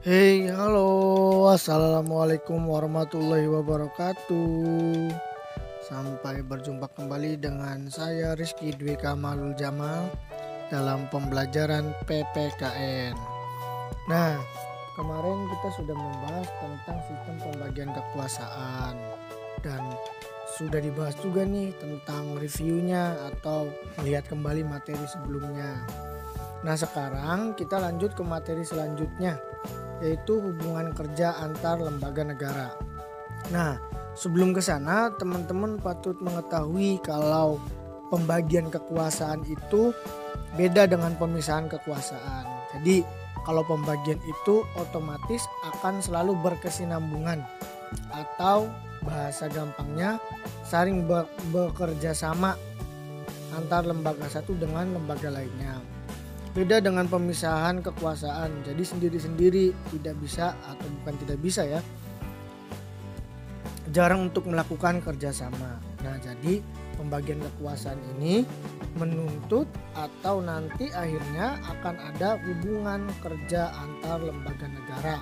Hey, halo, assalamualaikum warahmatullahi wabarakatuh. Sampai berjumpa kembali dengan saya Rizky Dwi Kamalul Jamal dalam pembelajaran PPKN. Nah, kemarin kita sudah membahas tentang sistem pembagian kekuasaan dan sudah dibahas juga nih tentang reviewnya atau melihat kembali materi sebelumnya. Nah, sekarang kita lanjut ke materi selanjutnya, yaitu hubungan kerja antar lembaga negara. Nah, sebelum ke sana, teman-teman patut mengetahui kalau pembagian kekuasaan itu beda dengan pemisahan kekuasaan. Jadi, kalau pembagian itu otomatis akan selalu berkesinambungan atau bahasa gampangnya saling bekerja sama antar lembaga satu dengan lembaga lainnya. Beda dengan pemisahan kekuasaan, jadi sendiri-sendiri, tidak bisa atau bukan tidak bisa ya, jarang untuk melakukan kerjasama. Nah, jadi pembagian kekuasaan ini menuntut atau nanti akhirnya akan ada hubungan kerja antar lembaga negara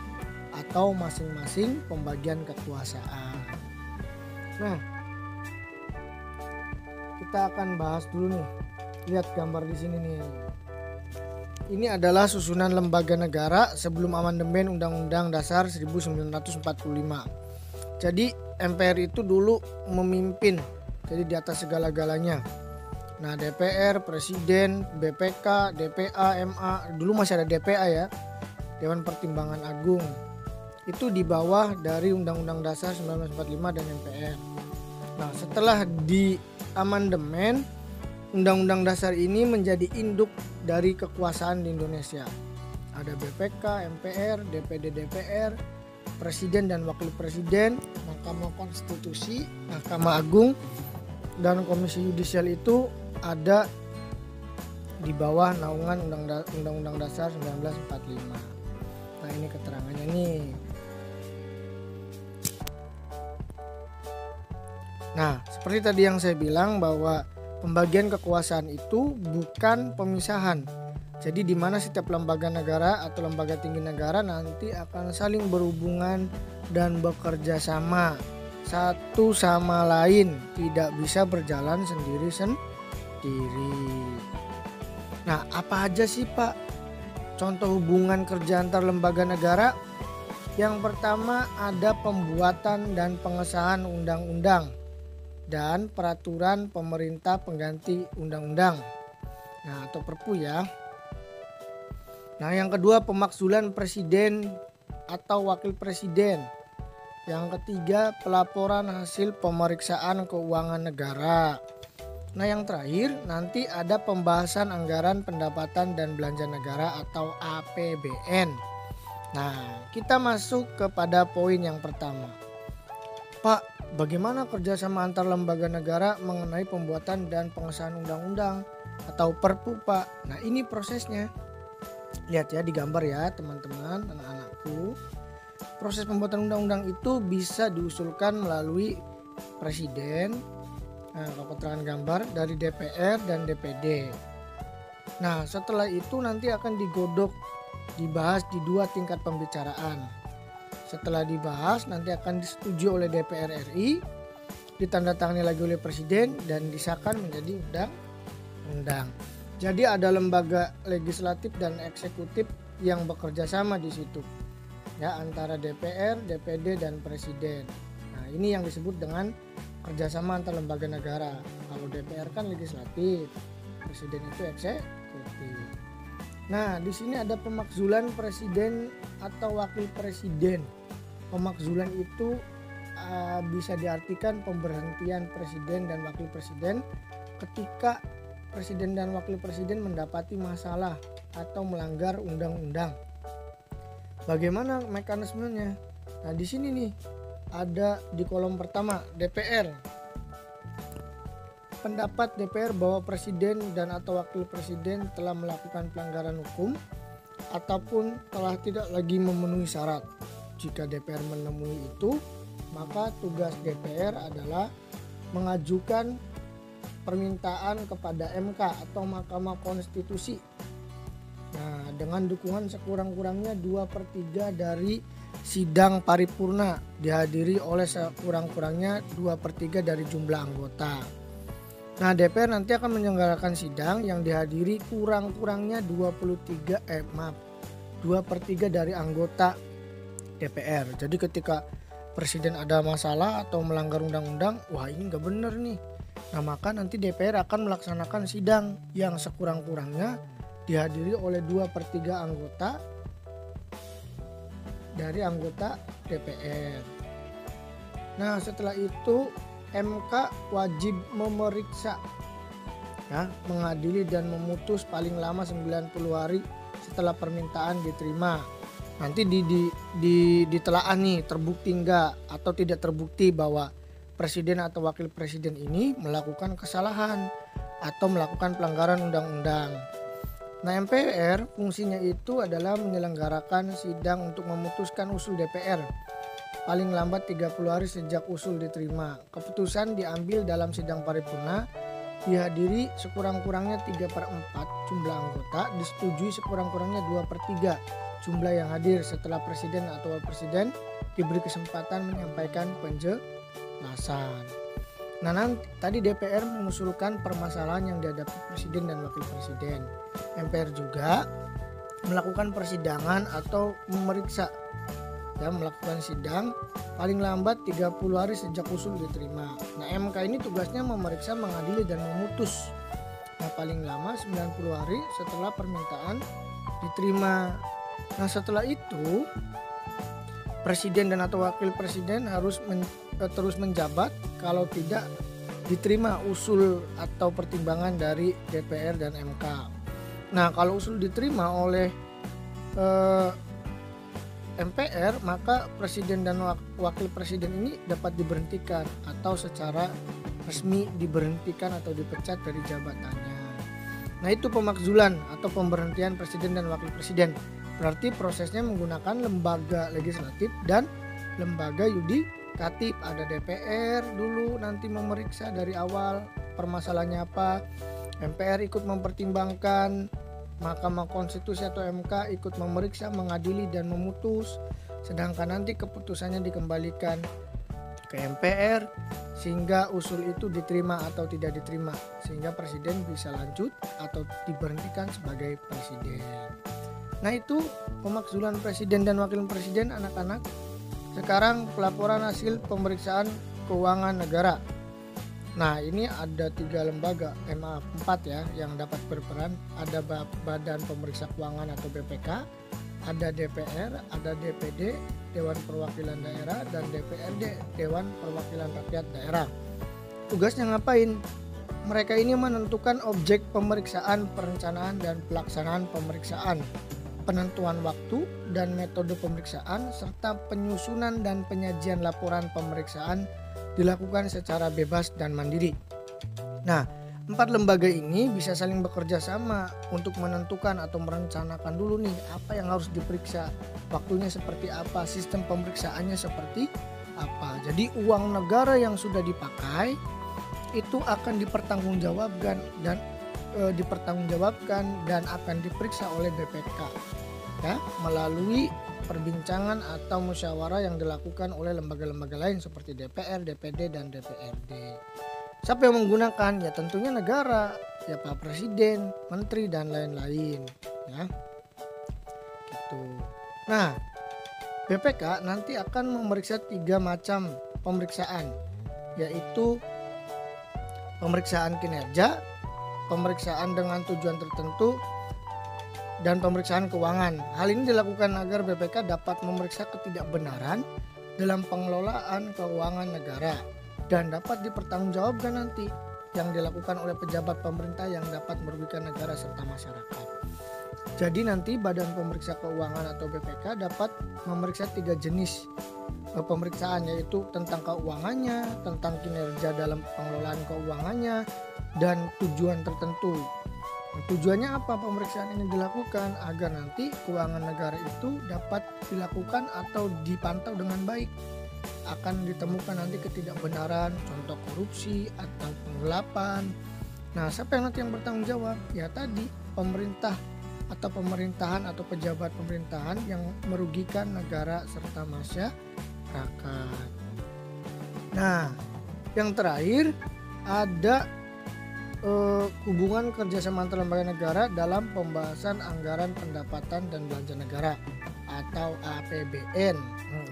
atau masing-masing pembagian kekuasaan. Nah, kita akan bahas dulu nih. Lihat gambar di sini nih. Ini adalah susunan lembaga negara sebelum amandemen Undang-Undang Dasar 1945. Jadi MPR itu dulu memimpin, jadi di atas segala-galanya. Nah, DPR, Presiden, BPK, DPA, MA, dulu masih ada DPA ya, Dewan Pertimbangan Agung. Itu di bawah dari Undang-Undang Dasar 1945 dan MPR. Nah, setelah di amandemen, Undang-Undang Dasar ini menjadi induk dari kekuasaan di Indonesia. Ada BPK, MPR, DPD, DPR, Presiden dan Wakil Presiden, Mahkamah Konstitusi, Mahkamah Agung, dan Komisi Yudisial itu ada di bawah naungan Undang-Undang Dasar 1945. Nah, ini keterangannya nih. Nah, seperti tadi yang saya bilang bahwa pembagian kekuasaan itu bukan pemisahan. Jadi di mana setiap lembaga negara atau lembaga tinggi negara nanti akan saling berhubungan dan bekerja sama satu sama lain, tidak bisa berjalan sendiri. Nah, apa aja sih Pak contoh hubungan kerja antar lembaga negara? Yang pertama ada pembuatan dan pengesahan undang-undang dan peraturan pemerintah pengganti undang-undang, nah atau Perpu ya. Nah, yang kedua pemakzulan presiden atau wakil presiden. Yang ketiga pelaporan hasil pemeriksaan keuangan negara. Nah, yang terakhir nanti ada pembahasan anggaran pendapatan dan belanja negara atau APBN. Nah, kita masuk kepada poin yang pertama. Pak, bagaimana kerjasama antar lembaga negara mengenai pembuatan dan pengesahan undang-undang atau Perpu, Pak? Nah, ini prosesnya. Lihat ya di gambar ya teman-teman, anak-anakku. Proses pembuatan undang-undang itu bisa diusulkan melalui Presiden, kalau keterangan gambar, dari DPR dan DPD. Nah, setelah itu nanti akan digodok, dibahas di dua tingkat pembicaraan. Setelah dibahas nanti akan disetujui oleh DPR RI, ditandatangani lagi oleh Presiden dan disahkan menjadi undang-undang. Jadi ada lembaga legislatif dan eksekutif yang bekerja sama di situ. Ya, antara DPR, DPD dan Presiden. Nah, ini yang disebut dengan kerjasama antar lembaga negara. Kalau DPR kan legislatif, Presiden itu eksekutif. Nah, di sini ada pemakzulan presiden atau wakil presiden. Pemakzulan itu bisa diartikan pemberhentian presiden dan wakil presiden ketika presiden dan wakil presiden mendapati masalah atau melanggar undang-undang. Bagaimana mekanismenya? Nah, di sini nih ada di kolom pertama DPR. Pendapat DPR bahwa presiden dan atau wakil presiden telah melakukan pelanggaran hukum ataupun telah tidak lagi memenuhi syarat. Jika DPR menemui itu, maka tugas DPR adalah mengajukan permintaan kepada MK atau Mahkamah Konstitusi Nah, dengan dukungan sekurang-kurangnya 2/3 dari sidang paripurna, dihadiri oleh sekurang-kurangnya 2/3 dari jumlah anggota. Nah, DPR nanti akan menyelenggarakan sidang yang dihadiri kurang-kurangnya 2/3 dari anggota DPR. Jadi ketika presiden ada masalah atau melanggar undang-undang, wah ini nggak bener nih. Nah, maka nanti DPR akan melaksanakan sidang yang sekurang-kurangnya dihadiri oleh 2/3 anggota dari anggota DPR. Nah, setelah itu MK wajib memeriksa, ya, mengadili dan memutus paling lama 90 hari setelah permintaan diterima. Nanti ditelaah nih, terbukti enggak atau tidak terbukti bahwa presiden atau wakil presiden ini melakukan kesalahan atau melakukan pelanggaran undang-undang. Nah, MPR fungsinya itu adalah menyelenggarakan sidang untuk memutuskan usul DPR paling lambat 30 hari sejak usul diterima. Keputusan diambil dalam sidang paripurna, dihadiri sekurang-kurangnya 3/4 jumlah anggota, disetujui sekurang-kurangnya 2/3 jumlah yang hadir setelah presiden atau wakil presiden diberi kesempatan menyampaikan penjelasan. Nah, nanti tadi DPR mengusulkan permasalahan yang dihadapi presiden dan wakil presiden. MPR juga melakukan persidangan atau memeriksa, ya, melakukan sidang paling lambat 30 hari sejak usul diterima. Nah, MK ini tugasnya memeriksa, mengadili dan memutus. Nah, paling lama 90 hari setelah permintaan diterima. Nah, setelah itu presiden dan atau wakil presiden harus terus menjabat kalau tidak diterima usul atau pertimbangan dari DPR dan MK. Nah, kalau usul diterima oleh MPR, maka presiden dan wakil presiden ini dapat diberhentikan atau secara resmi diberhentikan atau dipecat dari jabatannya. Nah, itu pemakzulan atau pemberhentian presiden dan wakil presiden. Berarti prosesnya menggunakan lembaga legislatif dan lembaga yudikatif. Ada DPR dulu nanti memeriksa dari awal permasalahannya apa, MPR ikut mempertimbangkan, Mahkamah Konstitusi atau MK ikut memeriksa, mengadili dan memutus, sedangkan nanti keputusannya dikembalikan ke MPR sehingga usul itu diterima atau tidak diterima, sehingga presiden bisa lanjut atau diberhentikan sebagai presiden. Nah, itu pemakzulan presiden dan wakil presiden anak-anak. Sekarang pelaporan hasil pemeriksaan keuangan negara. Nah, ini ada 4 ya yang dapat berperan. Ada Badan Pemeriksa Keuangan atau BPK, ada DPR, ada DPD, Dewan Perwakilan Daerah, dan DPRD, Dewan Perwakilan Rakyat Daerah. Tugasnya ngapain? Mereka ini menentukan objek pemeriksaan, perencanaan dan pelaksanaan pemeriksaan, penentuan waktu dan metode pemeriksaan, serta penyusunan dan penyajian laporan pemeriksaan dilakukan secara bebas dan mandiri. Nah, 4 lembaga ini bisa saling bekerja sama untuk menentukan atau merencanakan dulu nih apa yang harus diperiksa, waktunya seperti apa, sistem pemeriksaannya seperti apa. Jadi uang negara yang sudah dipakai itu akan dipertanggungjawabkan dan akan diperiksa oleh BPK, ya, melalui perbincangan atau musyawarah yang dilakukan oleh lembaga-lembaga lain seperti DPR, DPD, dan DPRD. Siapa yang menggunakan? Ya tentunya negara, ya Pak Presiden, Menteri, dan lain-lain, ya. Gitu. Nah, BPK nanti akan memeriksa 3 macam pemeriksaan, yaitu pemeriksaan kinerja, pemeriksaan dengan tujuan tertentu, dan pemeriksaan keuangan. Hal ini dilakukan agar BPK dapat memeriksa ketidakbenaran dalam pengelolaan keuangan negara dan dapat dipertanggungjawabkan nanti yang dilakukan oleh pejabat pemerintah yang dapat merugikan negara serta masyarakat. Jadi nanti Badan Pemeriksa Keuangan atau BPK dapat memeriksa 3 jenis pemeriksaan, yaitu tentang keuangannya, tentang kinerja dalam pengelolaan keuangannya, dan tujuan tertentu. Tujuannya apa pemeriksaan ini dilakukan? Agar nanti keuangan negara itu dapat dilakukan atau dipantau dengan baik. Akan ditemukan nanti ketidakbenaran, contoh korupsi atau penggelapan. Nah, siapa yang nanti yang bertanggung jawab? Ya tadi pemerintah atau pemerintahan atau pejabat pemerintahan yang merugikan negara serta masyarakat. Nah, yang terakhir ada hubungan kerjasama antar lembaga negara dalam pembahasan anggaran pendapatan dan belanja negara atau APBN.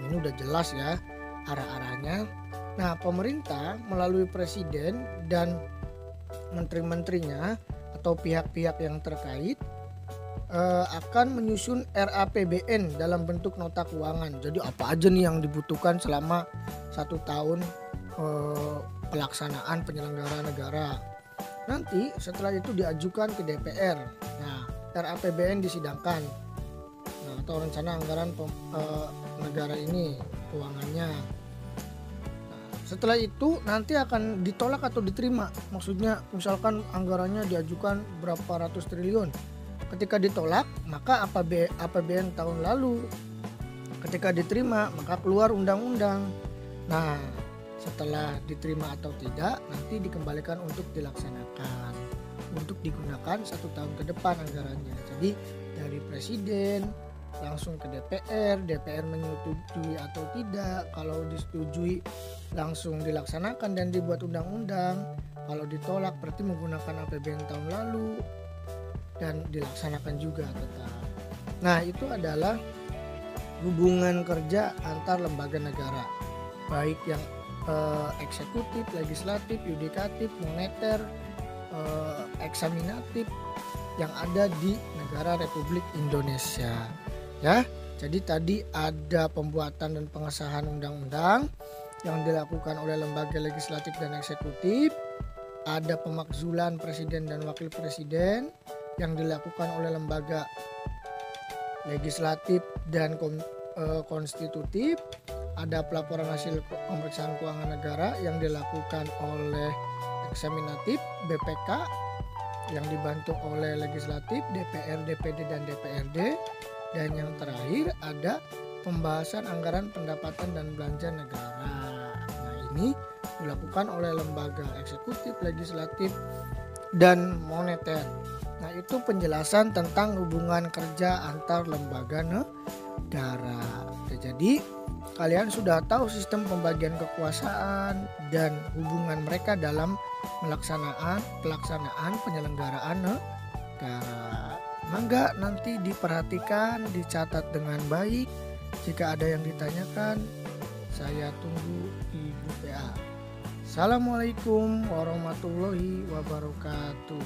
Ini udah jelas ya arah-arahnya. Nah, pemerintah melalui presiden dan menteri-menterinya atau pihak-pihak yang terkait akan menyusun RAPBN dalam bentuk nota keuangan. Jadi apa aja nih yang dibutuhkan selama 1 tahun pelaksanaan penyelenggaraan negara. Nanti setelah itu diajukan ke DPR. Nah, RAPBN disidangkan. Nah, atau rencana anggaran negara ini keuangannya. Nah, setelah itu nanti akan ditolak atau diterima. Maksudnya misalkan anggarannya diajukan berapa ratus triliun. Ketika ditolak, maka APBN tahun lalu. Ketika diterima, maka keluar undang-undang. Nah, setelah diterima atau tidak, nanti dikembalikan untuk dilaksanakan, untuk digunakan 1 tahun ke depan anggarannya. Jadi dari presiden langsung ke DPR menyetujui atau tidak. Kalau disetujui langsung dilaksanakan dan dibuat undang-undang. Kalau ditolak berarti menggunakan APBN tahun lalu dan dilaksanakan juga tetap. Nah, itu adalah hubungan kerja antar lembaga negara, baik yang eksekutif, legislatif, yudikatif, moneter, eksaminatif yang ada di negara Republik Indonesia. Ya, jadi tadi ada pembuatan dan pengesahan undang-undang yang dilakukan oleh lembaga legislatif dan eksekutif, ada pemakzulan presiden dan wakil presiden yang dilakukan oleh lembaga legislatif dan konstitutif, ada pelaporan hasil pemeriksaan keuangan negara yang dilakukan oleh eksaminatif BPK yang dibantu oleh legislatif, DPR, DPD dan DPRD, dan yang terakhir ada pembahasan anggaran pendapatan dan belanja negara. Nah, ini dilakukan oleh lembaga eksekutif, legislatif dan moneter. Nah, itu penjelasan tentang hubungan kerja antar lembaga negara. Jadi kalian sudah tahu sistem pembagian kekuasaan dan hubungan mereka dalam pelaksanaan penyelenggaraan negara. Mangga nanti diperhatikan, dicatat dengan baik. Jika ada yang ditanyakan, saya tunggu di grup WA. Assalamualaikum warahmatullahi wabarakatuh.